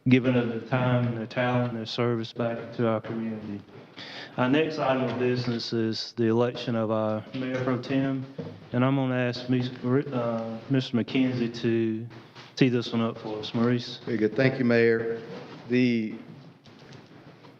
giving of their time and their talent and their service back to our community. Our next item of business is the election of our Mayor Pro Tem, and I'm going to ask Mr. McKenzie to tee this one up for us. Maurice? Very good. Thank you, Mayor. The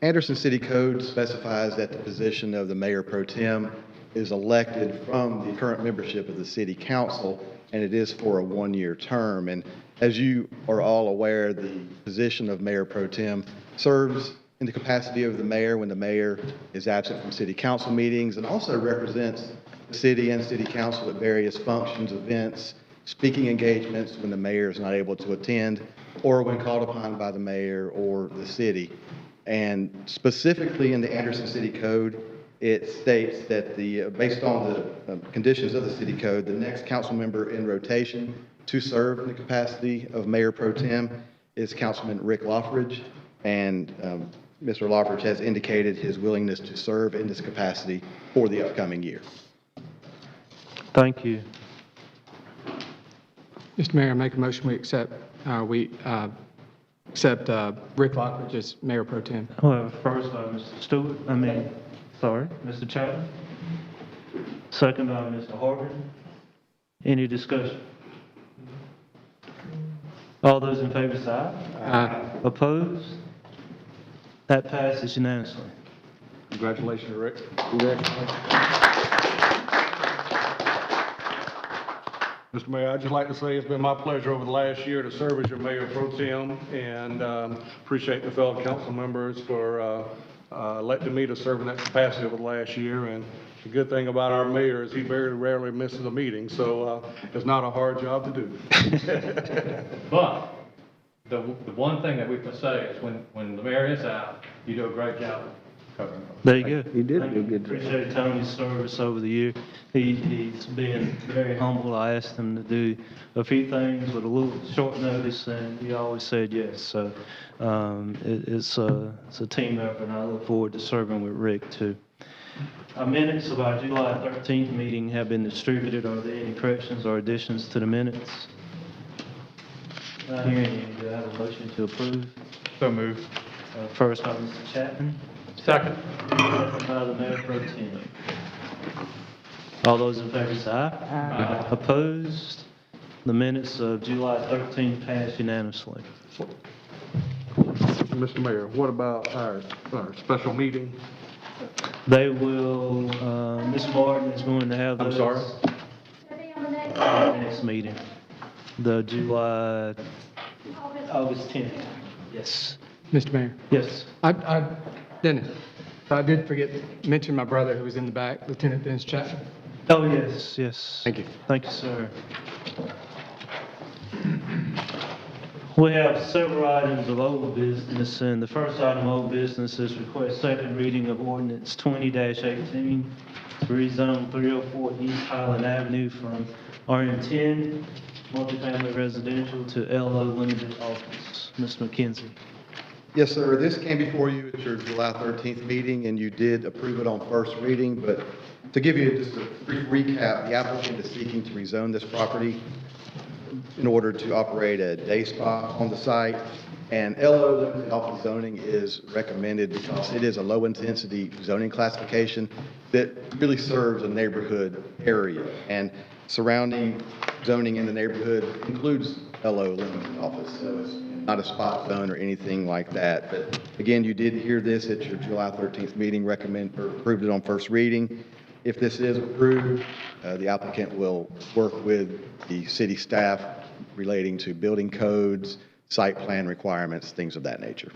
Anderson City Code specifies that the position of the Mayor Pro Tem is elected from the current membership of the City Council, and it is for a one-year term. And as you are all aware, the position of Mayor Pro Tem serves in the capacity of the mayor when the mayor is absent from City Council meetings, and also represents the city and City Council at various functions, events, speaking engagements when the mayor is not able to attend, or when called upon by the mayor or the city. And specifically in the Anderson City Code, it states that based on the conditions of the city code, the next council member in rotation to serve in the capacity of Mayor Pro Tem is Councilman Rick Loffridge, and Mr. Loffridge has indicated his willingness to serve in this capacity for the upcoming year. Thank you. Mr. Mayor, I make a motion we accept Rick Lockridge as Mayor Pro Tem. Well, first by Mr. Chapman. Second by Mr. Harvin. Any discussion? All those in favor say aye. Aye. Opposed? That passes unanimously. Congratulations, Rick. Mr. Mayor, I'd just like to say it's been my pleasure over the last year to serve as your Mayor Pro Tem, and appreciate the fellow council members for electing me to serve in that capacity over the last year. And the good thing about our mayor is he very rarely misses a meeting, so it's not a hard job to do. But the one thing that we can say is when the mayor is out, you do a great job covering those. There you go. He did do a good job. Appreciate Tony's service over the year. He's been very humble. I asked him to do a few things with a little short notice, and he always said yes. So it's a team effort, and I look forward to serving with Rick too. Our minutes of our July 13th meeting have been distributed. Are there any corrections or additions to the minutes? Not hearing any. Do I have a motion to approve? So moved. First by Mr. Chapman. Second. Second by the Mayor Pro Tem. All those in favor say aye. Aye. Opposed? The minutes of July 13th pass unanimously. Mr. Mayor, what about our special meeting? They will, Ms. Martin is going to have I'm those. sorry? Next meeting. The August 10th. Yes. Mr. Mayor, Yes. Dennis, I did forget to mention my brother who was in the back, Lieutenant Dennis Chapman. Oh, yes, yes. Thank you. Thank you, sir. We have several items of old business, and the first item of old business is request second reading of Ordinance 20-18 to rezone 304 East Highland Avenue from RM10 multifamily residential to LO limited office. Ms. McKenzie. Yes, sir. This came before you at your July 13th meeting, and you did approve it on first reading. But to give you just a brief recap, the applicant is seeking to rezone this property in order to operate a day spa on the site. And LO limited office zoning is recommended because it is a low-intensity zoning classification that really serves a neighborhood area. And surrounding zoning in the neighborhood includes LO limited office, so it's not a spot zone or anything like that. But again, you did hear this at your July 13th meeting, approved it on first reading. If this is approved, the applicant will work with the city staff relating to building codes, site plan requirements, things of that nature.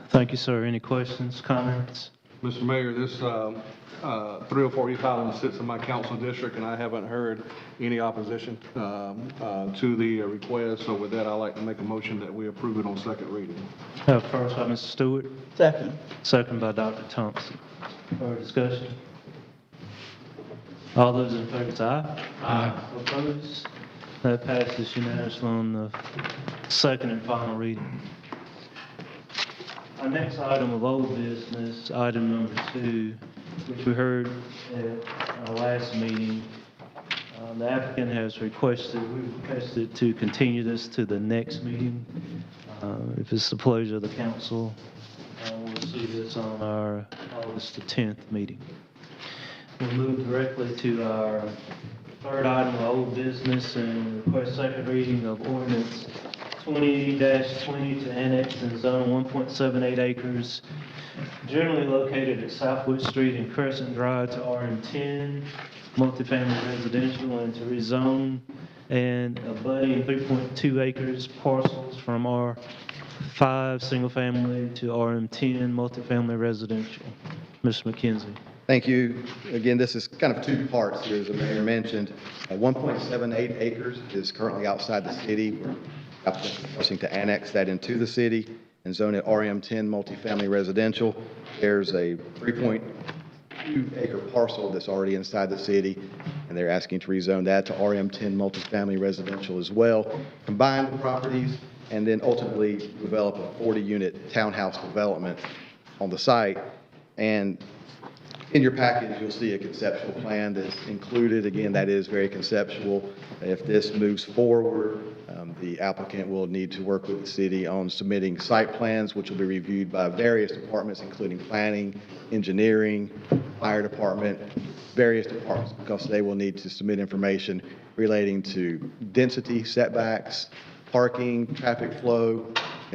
Thank you, sir. Any questions, comments? Mr. Mayor, this 304 East Highland sits in my council district, and I haven't heard any opposition to the request. So with that, I'd like to make a motion that we approve it on second reading. First by Mr. Stewart. Second. Second by Dr. Thompson. Further discussion? All those in favor say aye. Aye. Opposed? That passes unanimously on the second and final reading. Our next item of old business, item number 2, which we heard at our last meeting, The applicant has requested, we requested to continue this to the next meeting. If it's the pleasure of the council, we'll see this on our August the 10th meeting. We'll move directly to our third item of old business and request second reading of ordinance 20-20 to annex and zone 1.78 acres generally located at Southwood Street and Crescent Drive to RM10 multifamily residential and to rezone and abutting 3.2 acres parcels from R5 single family to RM10 multifamily residential. Mr. McKenzie. Thank you. Again, this is kind of two parts here, as the mayor mentioned. 1.78 acres is currently outside the city. We're proposing to annex that into the city and zone it RM10 multifamily residential. There's a 3.2 acre parcel that's already inside the city, and they're asking to rezone that to RM10 multifamily residential as well. Combine the properties and then ultimately develop a 40-unit townhouse development on the site. And in your package, you'll see a conceptual plan that's included. Again, that is very conceptual. If this moves forward, the applicant will need to work with the city on submitting site plans, which will be reviewed by various departments, including planning, engineering, fire department, various departments, because they will need to submit information relating to density, setbacks, parking, traffic flow,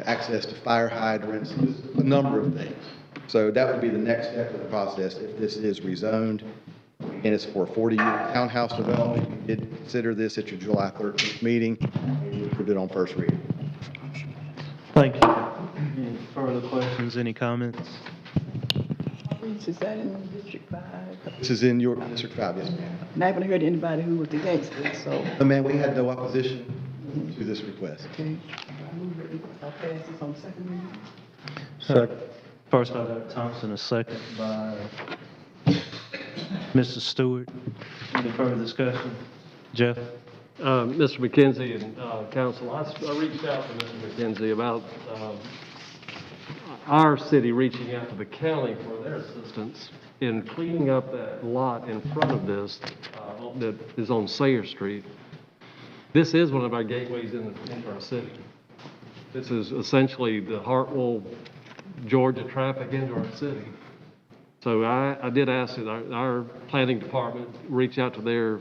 access to fire hydrants, a number of things. So that would be the next step of the process if this is rezoned. And it's for a 40-unit townhouse development. You did consider this at your July 13th meeting. You approved it on first reading. Thank you. Any further questions, any comments? Is that in District 5? This is in your District 5, yes, ma'am. And I haven't heard anybody who was against it, so. Ma'am, we had no opposition to this request. Okay. I'll pass this on second reading. Second. First by Dr. Thompson, a second by Mrs. Stewart. Any further discussion? Jeff? Mr. McKenzie and council, I reached out to Mr. McKenzie about our city reaching out to the county for their assistance in cleaning up that lot in front of this that is on Sayre Street. This is one of our gateways into our city. This is essentially the Hartwell, Georgia traffic into our city. So I did ask that our planning department reach out to their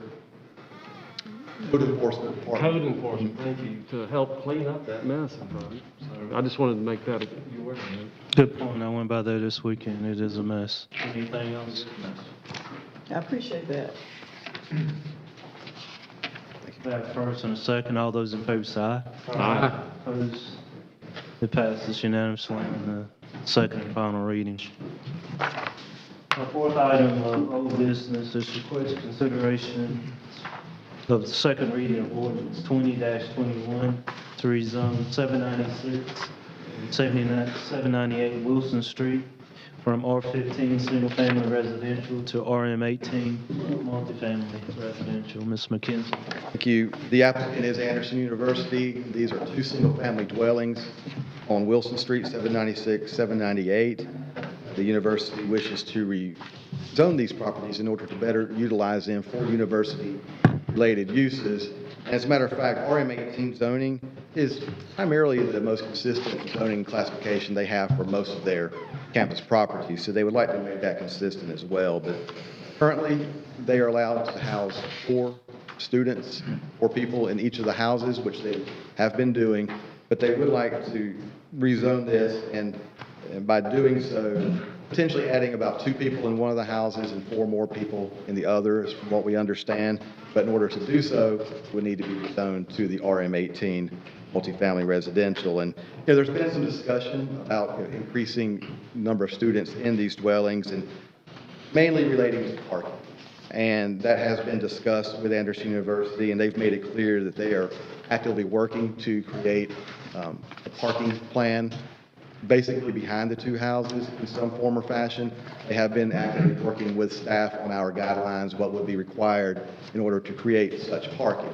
Code enforcement department. code enforcement, thank you, to help clean up that mess in front. So I just wanted to make that you aware of it. Good point. I went by there this weekend. It is a mess. Anything else? I appreciate that. That first and a second. All those in favor say aye. Aye. Opposed? It passes unanimously in the second and final reading. Our fourth item of old business is request consideration of the second reading of ordinance 20-21 to rezone 796 and 798 Wilson Street from R15 single-family residential to RM18 multifamily residential. Ms. McKenzie. Thank you. The applicant is Anderson University. These are two single-family dwellings on Wilson Street, 796, 798. The university wishes to rezone these properties in order to better utilize them for university-related uses. And as a matter of fact, RM18 zoning is primarily the most consistent zoning classification they have for most of their campus properties. So they would like to make that consistent as well. But currently, they are allowed to house 4 students, 4 people in each of the houses, which they have been doing. But they would like to rezone this, and by doing so, potentially adding about 2 people in one of the houses and 4 more people in the others, from what we understand. But in order to do so, we need to be rezoned to the RM18 multifamily residential. And there's been some discussion about increasing number of students in these dwellings, and mainly relating to parking. And that has been discussed with Anderson University, and they've made it clear that they are actively working to create a parking plan basically behind the 2 houses in some form or fashion. They have been actively working with staff on our guidelines, what would be required in order to create such parking.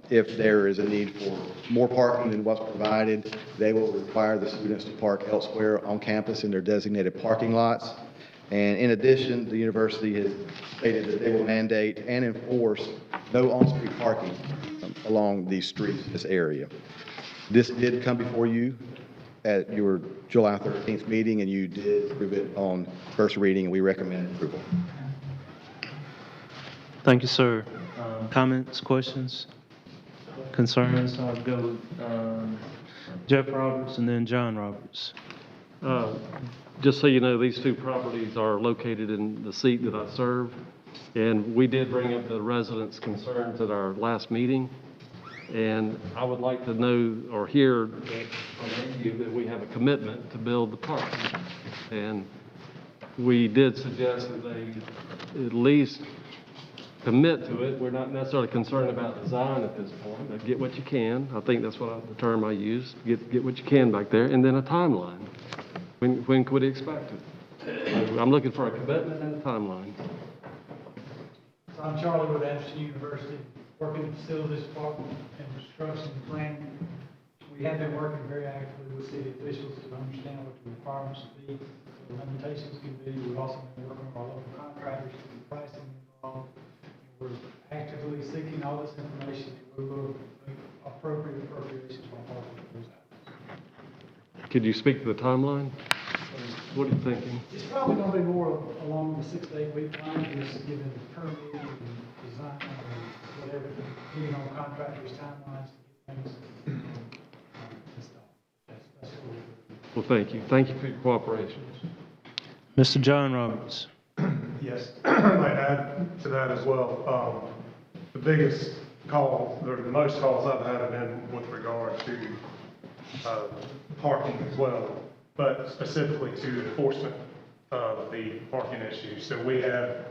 If there is a need for more parking than what's provided, they will require the students to park elsewhere on campus in their designated parking lots. And in addition, the university has stated that they will mandate and enforce no on-street parking along these streets, this area. This did come before you at your July 13th meeting, and you did approve it on first reading, and we recommend approval. Thank you, sir. Comments, questions, concerns? I'll go with Jeff Roberts and then John Roberts. Just so you know, these two properties are located in the seat that I serve, and we did bring up the residents' concerns at our last meeting, and I would like to know or hear from you that we have a commitment to build the park. And we did suggest that they at least commit to it. We're not necessarily concerned about design at this point, but get what you can. I think that's the term I used, get what you can back there, and then a timeline. When could we expect it? I'm looking for a commitment and a timeline. I'm Charlie with Anderson University, working in the facilities department and construction and planning. We have been working very actively with city officials to understand what the requirements should be, what the limitations can be. We've also been working with our local contractors to get pricing involved. We're actively seeking all this information, and we will make appropriate appropriations on all of those items. Could you speak to the timeline? What are you thinking? It's probably going to be more along the 6 to 8 week time, just given the permitting and design and whatever, getting on contractors' timelines to get things installed. That's what we're doing. Well, thank you. Thank you for your cooperation. Mr. John Roberts. Yes, I might add to that as well. The biggest call, or the most calls I've had have been with regard to parking as well, but specifically to enforcement of the parking issues. So we have,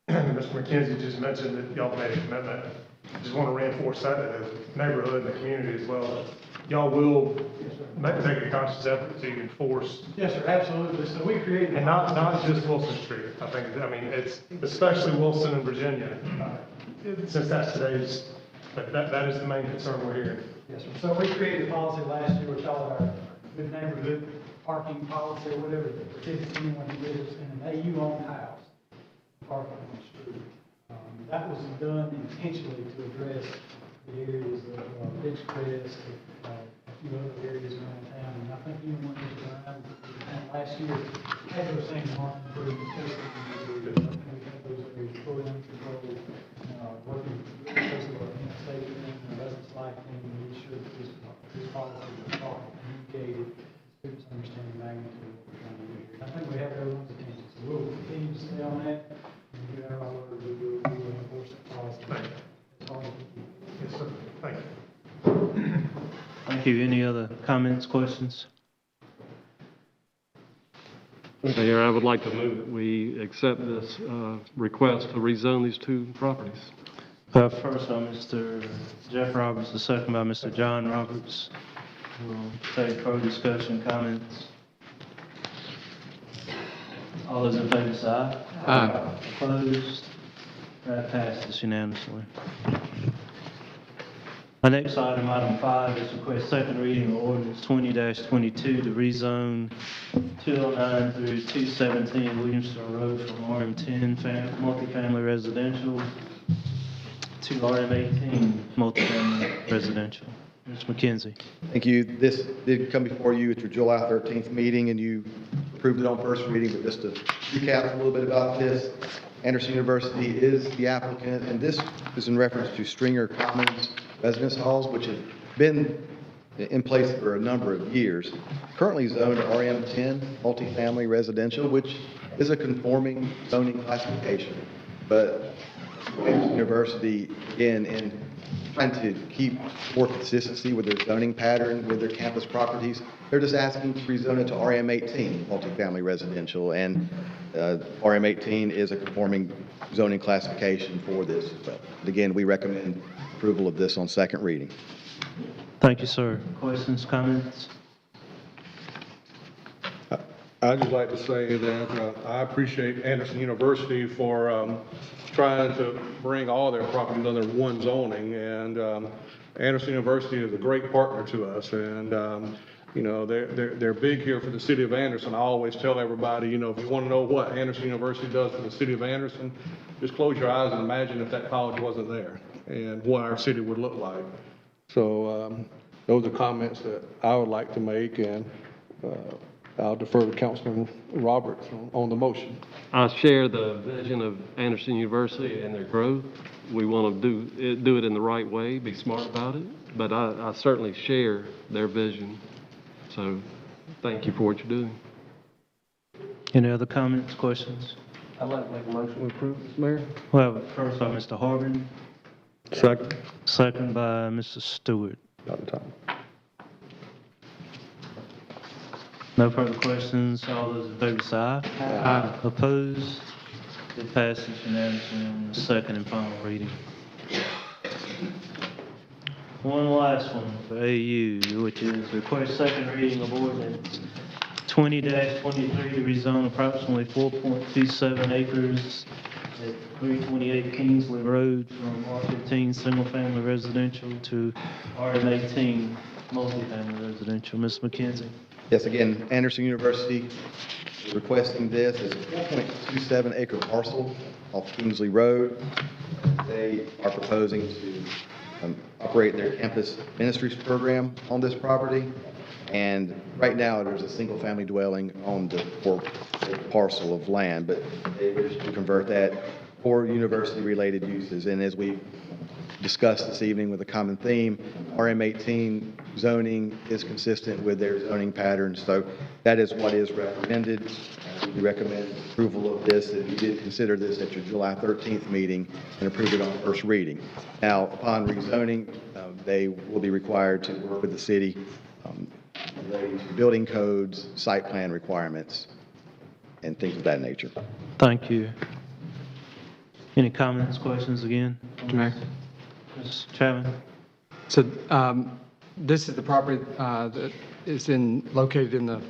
Mr. McKenzie just mentioned that y'all made a commitment. I just want to reinforce that to the neighborhood and the community as well. Y'all will take a conscious effort to enforce. Yes, sir, absolutely. So we created. And not just Wilson Street. I mean, it's especially Wilson and Virginia, since that's today's, but that is the main concern we're hearing. Yes, sir. So we created a policy last year, we call it our good neighborhood parking policy or whatever, that protects anyone who lives in an AU-owned house, parking on the street. That was done intentionally to address the areas of Ridgecrest, a few other areas around town, and I think anyone who's around last year had those same marked improvements. I think we had those areas fully under control, working because of our safety and residents' life, and we made sure that this policy was properly communicated, students understand the magnitude of what we're trying to do here. And I think we have everyone's attention, so we'll continue to stay on that, and we have our word, we will enforce that policy. That's all we can do. Yes, sir. Thank you. Thank you. Any other comments, questions? Mayor, I would like to move that we accept this request to rezone these two properties. First by Mr. Jeff Roberts, the second by Mr. John Roberts. We'll take further discussion, comments. All those in favor say aye. Aye. Opposed? That passes unanimously. Our next item, item 5, is request second reading of ordinance 20-22 to rezone 209 through 217 Williamson Road from RM10 multifamily residential to RM18 multifamily residential. Mr. McKenzie. Thank you. This did come before you at your July 13th meeting, and you approved it on first reading. But just to recap a little bit about this, Anderson University is the applicant, and this is in reference to Stringer Commons residence halls, which have been in place for a number of years. Currently zoned RM10 multifamily residential, which is a conforming zoning classification. But Anderson University, again, in trying to keep more consistency with their zoning pattern with their campus properties, they're just asking to rezone it to RM18 multifamily residential, and RM18 is a conforming zoning classification for this. But again, we recommend approval of this on second reading. Thank you, sir. Questions, comments? I'd just like to say that I appreciate Anderson University for trying to bring all their properties under one zoning, and Anderson University is a great partner to us, and you know, they're big here for the city of Anderson. I always tell everybody, you know, if you want to know what Anderson University does for the city of Anderson, just close your eyes and imagine if that college wasn't there. and what our city would look like. So those are comments that I would like to make, and I'll defer to Councilman Roberts on the motion. I share the vision of Anderson University and their growth. We want to do it in the right way, be smart about it, but I certainly share their vision. So thank you for what you're doing. Any other comments, questions? I'd like to make a motion to approve, Mr. Mayor. Well, first by Mr. Harvin, Second. second by Mr. Stewart. Got the time. No further questions. All those in favor say aye. Aye. Opposed? It passes unanimously on the second and final reading. One last one for AU, which is request second reading of ordinance 20-23 to rezone approximately 4.27 acres at 328 Kingsley Road from R15 single-family residential to RM18 multifamily residential. Ms. McKenzie. Yes, again, Anderson University is requesting this. It's a 4.27 acre parcel off Kingsley Road. They are proposing to operate their campus ministries program on this property. And right now, there's a single-family dwelling on the parcel of land, but they wish to convert that for university-related uses. And as we discussed this evening with a common theme, RM18 zoning is consistent with their zoning patterns, so that is what is recommended. We recommend approval of this, if you did consider this at your July 13th meeting and approve it on first reading. Now, upon rezoning, they will be required to work with the city relating to building codes, site plan requirements, and things of that nature. Thank you. Any comments, questions again? Mr. Mayor. Mr. Chapman? So this is the property that is located in the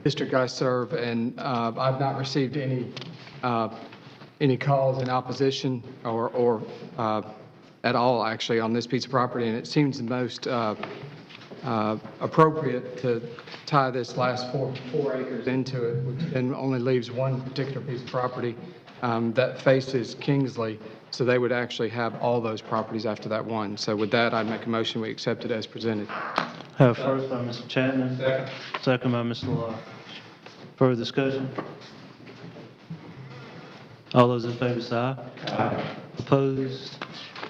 district I serve, and I've not received any calls in opposition or at all, actually, on this piece of property, and it seems the most appropriate to tie this last four acres into it, which then only leaves one particular piece of property that faces Kingsley, so they would actually have all those properties after that one. So with that, I'd make a motion we accept it as presented. Have first by Mr. Chapman. Second by Mr. Locke. Further discussion? All those in favor say aye. Aye. Opposed?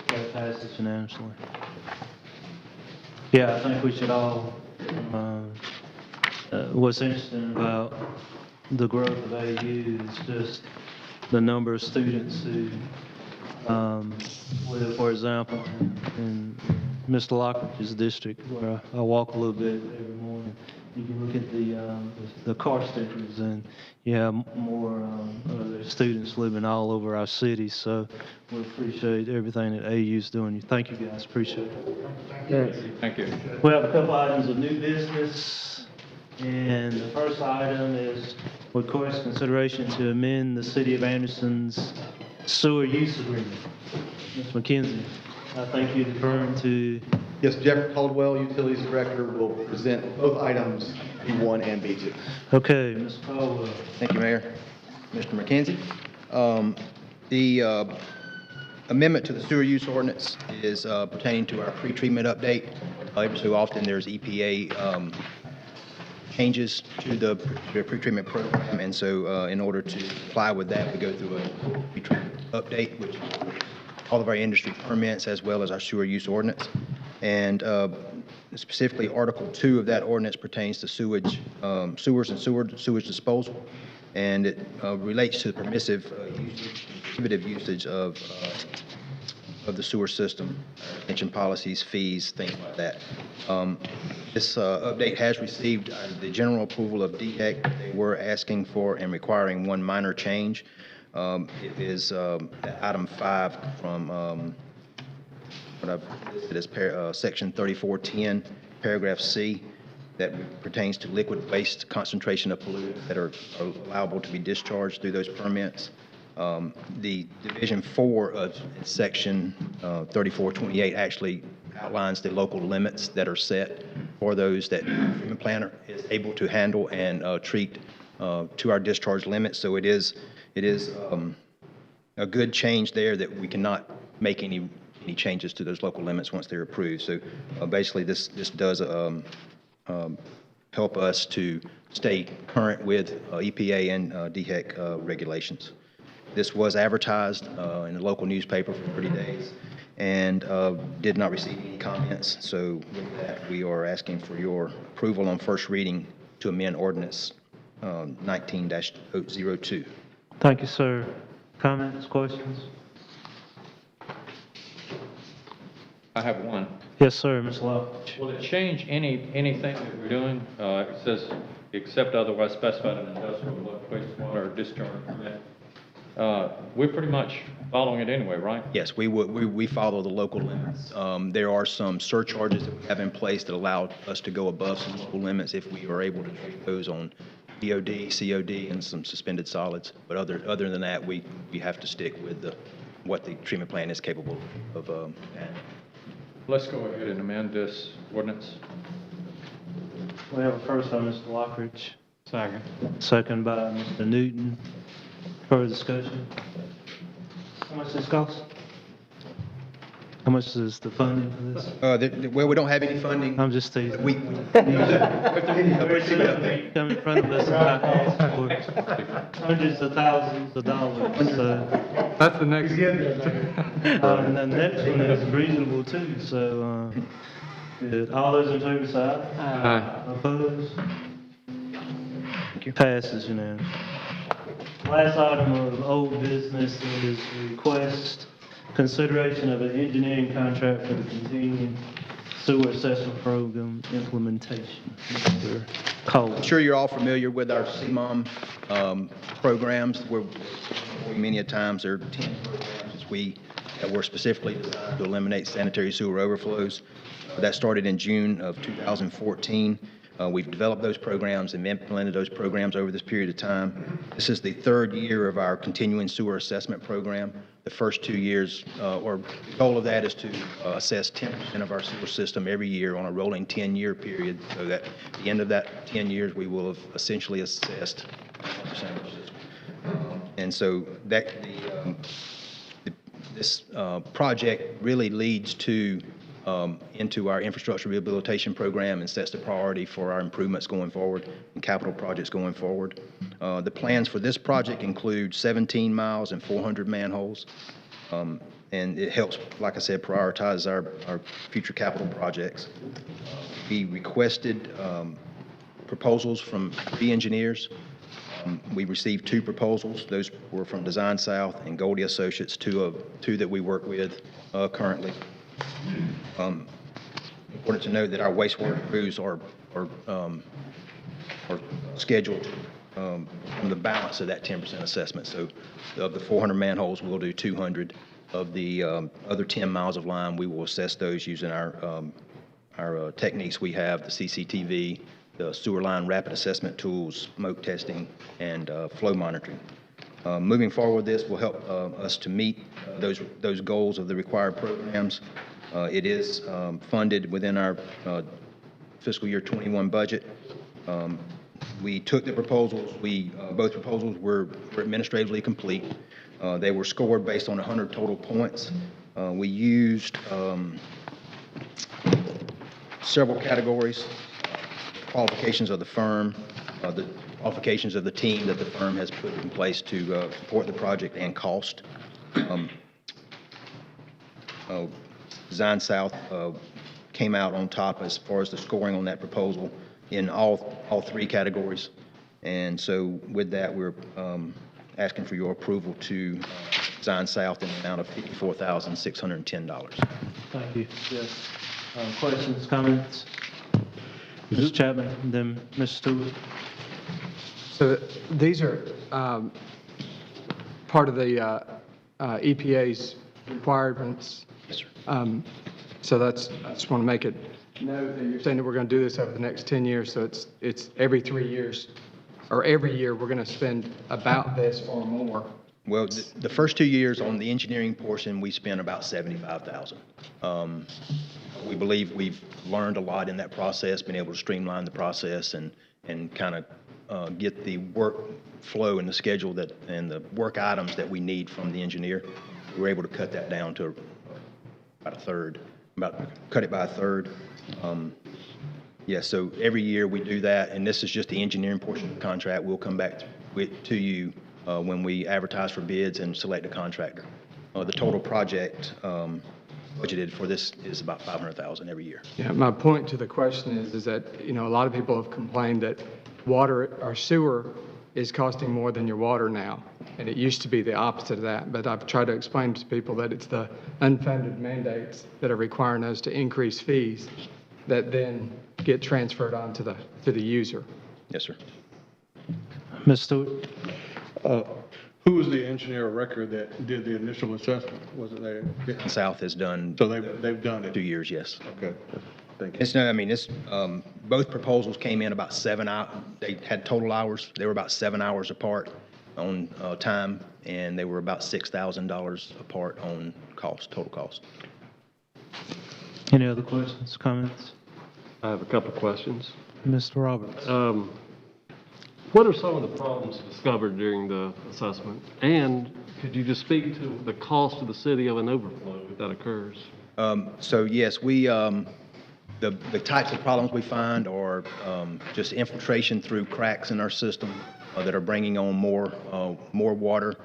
That passes unanimously. Yeah, I think we should all, what's interesting about the growth of AU is just the number of students who, for example, in Mr. Lockridge's district, where I walk a little bit every morning, you can look at the car stickers, and you have more students living all over our city. So we appreciate everything that AU's doing. Thank you, guys. Appreciate it. Thank you. We have a couple items of new business, and the first item is request consideration to amend the City of Anderson's sewer use agreement. Ms. McKenzie, I think you're referring to. Yes, Jeff Caldwell, Utilities Director, will present both items, B1 and B2. Okay, Mr. Caldwell. Thank you, Mayor. Mr. McKenzie. The amendment to the sewer use ordinance is pertaining to our pretreatment update. Every so often, there's EPA changes to the pretreatment program, and so in order to comply with that, we go through a pretreatment update, which is all of our industry permits as well as our sewer use ordinance. And specifically, Article 2 of that ordinance pertains to sewage, sewers and sewage disposal, and it relates to the permissive prohibitive usage of the sewer system, retention policies, fees, things like that. This update has received the general approval of DHEC. They were asking for and requiring one minor change. It is item 5 from what I've listed as section 3410, paragraph C, that pertains to liquid waste concentration of pollutants that are allowable to be discharged through those permits. The Division 4 of section 3428 actually outlines the local limits that are set for those that the treatment plant is able to handle and treat to our discharge limits. So it is a good change there that we cannot make any any changes to those local limits once they're approved. So basically, this does help us to stay current with EPA and DHEC regulations. This was advertised in the local newspaper for 30 days and did not receive any comments. So with that, we are asking for your approval on first reading to amend ordinance 19-02. Thank you, sir. Comments, questions? I have one. Yes, sir, Ms. Lodge. Will it change anything that we're doing? It says, except otherwise specified in industrial wastewater discharge permit. We're pretty much following it anyway, right? Yes, we follow the local limits. There are some surcharges that we have in place that allow us to go above some local limits if we are able to treat those on DOD, COD, and some suspended solids. But other than that, we have to stick with what the treatment plant is capable of handling. Let's go ahead and amend this ordinance. We have a first by Mr. Lockridge, Second. second by Mr. Newton. Further discussion? How much does this cost? How much is the funding for this? Well, we don't have any funding. I'm just teasing. We Come in front of us and not ask for hundreds of thousands of dollars, so. That's the next. And the next one is reasonable too, so, all those in favor say aye. Aye. Opposed? Passes unanimously. Last item of old business is request consideration of an engineering contract for the continuing sewer assessment program implementation. Mr. Cole. I'm sure you're all familiar with our CMOM programs, where many a times there are 10 programs that were specifically designed to eliminate sanitary sewer overflows. That started in June of 2014. We've developed those programs and implemented those programs over this period of time. This is the third year of our continuing sewer assessment program. The first 2 years, or the goal of that is to assess 10% of our sewer system every year on a rolling 10-year period, so that at the end of that 10 years, we will have essentially assessed 10% of our system. And so that this project really leads to into our infrastructure rehabilitation program and sets the priority for our improvements going forward and capital projects going forward. The plans for this project include 17 miles and 400 manholes. And it helps, like I said, prioritize our future capital projects. We requested proposals from 3 engineers. We received 2 proposals. Those were from Design South and Goldie Associates, two that we work with currently. Important to note that our wastewater crews are scheduled from the balance of that 10% assessment. So of the 400 manholes, we'll do 200. Of the other 10 miles of line, we will assess those using our techniques we have, the CCTV, the sewer line rapid assessment tools, smoke testing, and flow monitoring. Moving forward, this will help us to meet those goals of the required programs. It is funded within our fiscal year 21 budget. We took the proposals. Both proposals were administratively complete. They were scored based on 100 total points. We used several categories: qualifications of the firm, the qualifications of the team that the firm has put in place to support the project, and cost. Design South came out on top as far as the scoring on that proposal in all 3 categories. And so with that, we're asking for your approval to Design South in the amount of $54,610. Thank you. Yes. Questions, comments? Mr. Chapman, then Mr. Stewart. So these are part of the EPA's requirements. Yes, sir. So I just want to make it note that you're saying that we're going to do this over the next 10 years, so it's every 3 years, or every year, we're going to spend about this or more. Well, the first 2 years on the engineering portion, we spent about $75,000. We believe we've learned a lot in that process, been able to streamline the process and kind of get the work flow and the schedule and the work items that we need from the engineer. We're able to cut that down to about a third, cut it by a third. Yeah, so every year we do that, and this is just the engineering portion of the contract. We'll come back to you when we advertise for bids and select a contractor. The total project budgeted for this is about $500,000 every year. Yeah, my point to the question is that, you know, a lot of people have complained that water or sewer is costing more than your water now. And it used to be the opposite of that. But I've tried to explain to people that it's the unfunded mandates that are requiring us to increase fees that then get transferred on to the user. Yes, sir. Ms. Stewart? Who was the engineer of record that did the initial assessment? Was it there? Yeah. South has done So they've done it? 2 years, yes. Okay, thank you. It's no, I mean, it's, both proposals came in about 7 hours. They had total hours. They were about 7 hours apart on time, and they were about $6,000 apart on cost, total cost. Any other questions, comments? I have a couple of questions. Mr. Roberts? What are some of the problems discovered during the assessment? And could you just speak to the cost to the city of an overflow if that occurs? So yes, we, the types of problems we find are just infiltration through cracks in our system that are bringing on more water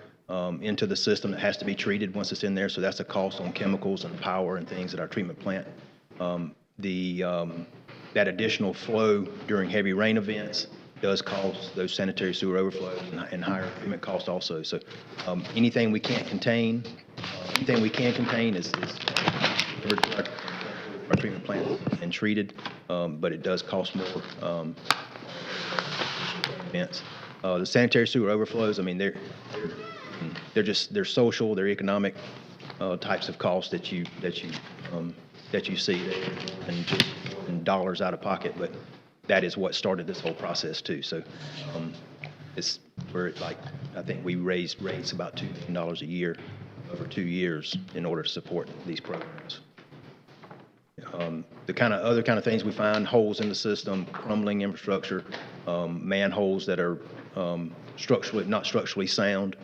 into the system that has to be treated once it's in there. So that's a cost on chemicals and power and things at our treatment plant. That additional flow during heavy rain events does cause those sanitary sewer overflows and higher treatment costs also. So anything we can't contain, is delivered to our treatment plant and treated, but it does cost more events. The sanitary sewer overflows, I mean, they're social, they're economic types of costs that you see, and just in dollars out of pocket, but that is what started this whole process too. So it's where I think we raised rates about $2 million a year over 2 years in order to support these programs. The other kind of things we find: holes in the system, crumbling infrastructure, manholes that are not structurally sound.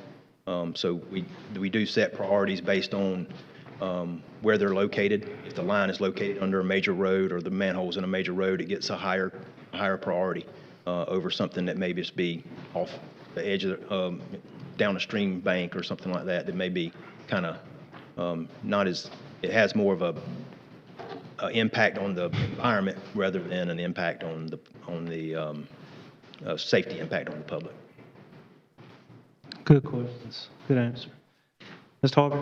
So we do set priorities based on where they're located. If the line is located under a major road or the manhole's in a major road, it gets a higher priority over something that may just be off the edge of down a stream bank or something like that may be kind of not as, it has more of a impact on the environment rather than an impact on the safety impact on the public. Good questions. Good answer. Mr. Harvey?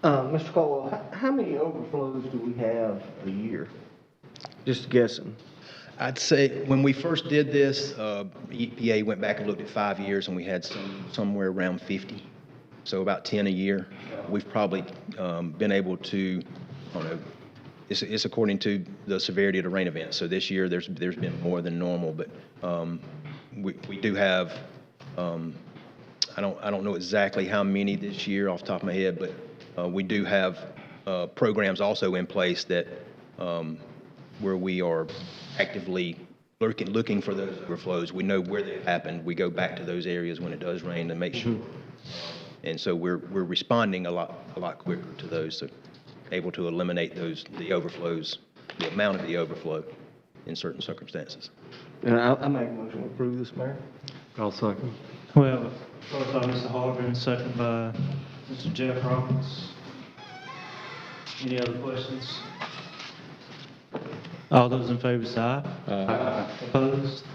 Mr. Caldwell, how many overflows do we have a year? Just guessing. I'd say when we first did this, EPA went back and looked at 5 years, and we had somewhere around 50, so about 10 a year. We've probably been able to, I don't know, it's according to the severity of the rain event. So this year there's been more than normal, but we do have, I don't know exactly how many this year off the top of my head, but we do have programs also in place that where we are actively looking for those overflows. We know where they happened. We go back to those areas when it does rain to make sure. And so we're responding a lot quicker to those, so able to eliminate the overflows, the amount of the overflow in certain circumstances. And I make a motion to approve this, Mayor. I'll second. Well, first by Mr. Harvey and second by Mr. Jeff Roberts. Any other questions? All those in favor say aye. Aye. Opposed?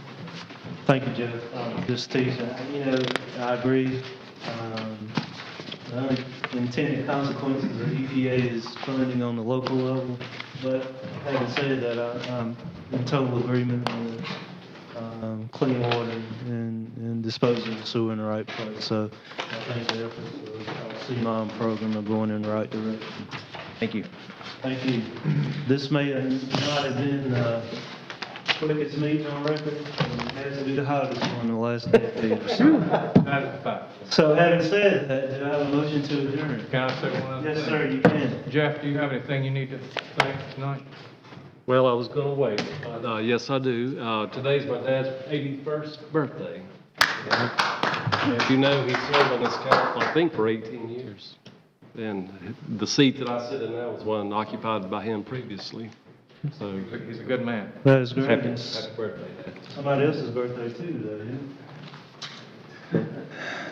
Thank you, Jeff. Just teasing. I agree. The unintended consequences of EPA is funding on the local level, but having said that, I'm in total agreement with clean water and disposing of sewer in the right place. So I think the efforts of our CMOM program are going in the right direction. Thank you. Thank you. This may not have been the quickest meeting on record. It has to be the hottest one in the last decade or so. So having said that, do I have a motion to adjourn? Can I say one other thing? Yes, sir, you can. Jeff, do you have anything you need to say tonight? Well, I was going to wait, but yes, I do. Today's my dad's 81st birthday. As you know, he served on this council, I think, for 18 years. And the seat that I sit in now was one occupied by him previously. So He's a good man. That is great. Happy It's birthday, Dad. somebody else's birthday too, though, yeah?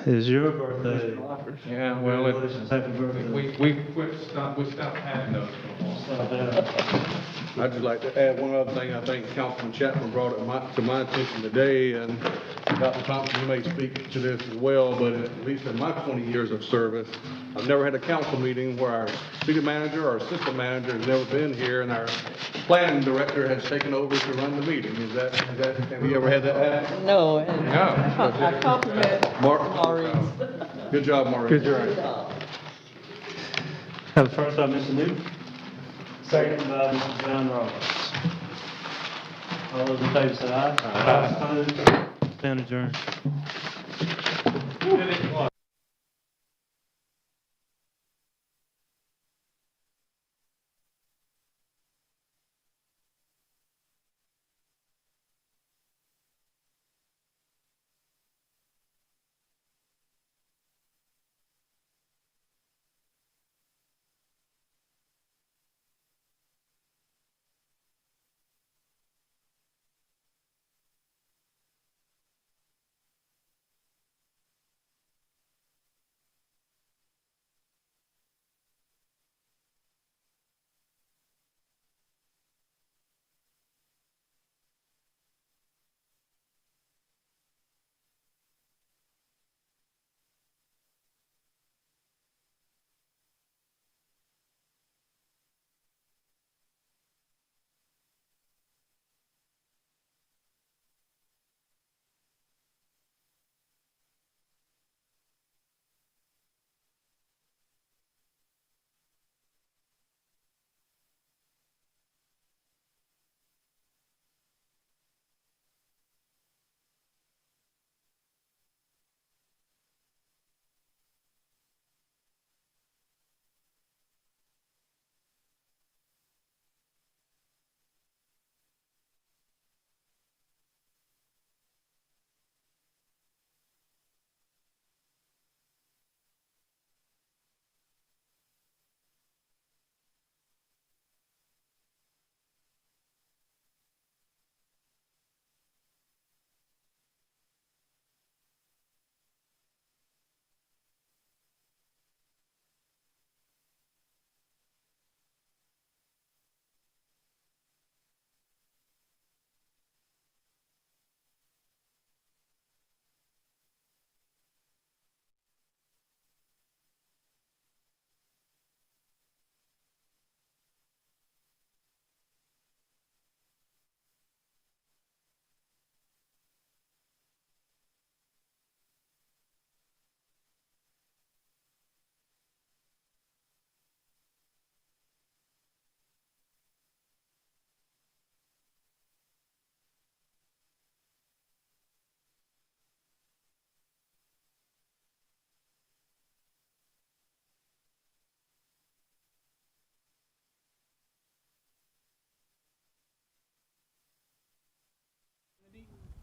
It's your birthday. Yeah, well, Congratulations, happy birthday. we stopped having those for a while. Stop that. I'd just like to add one other thing. I think Councilman Chapman brought it to my attention today, and Dr. Thompson, you may speak to this as well, but at least in my 20 years of service, I've never had a council meeting where our city manager or assistant manager has never been here, and our planning director has taken over to run the meeting. Have you ever had that happen? No, and No. I compliment Mark? Maurice. Good job, Maurice. Good job. Have a first by Mr. Newton. Second by Mr. John Roberts. All those in favor say aye. Aye. Opposed? Stand adjourned.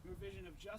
Your vision of justice.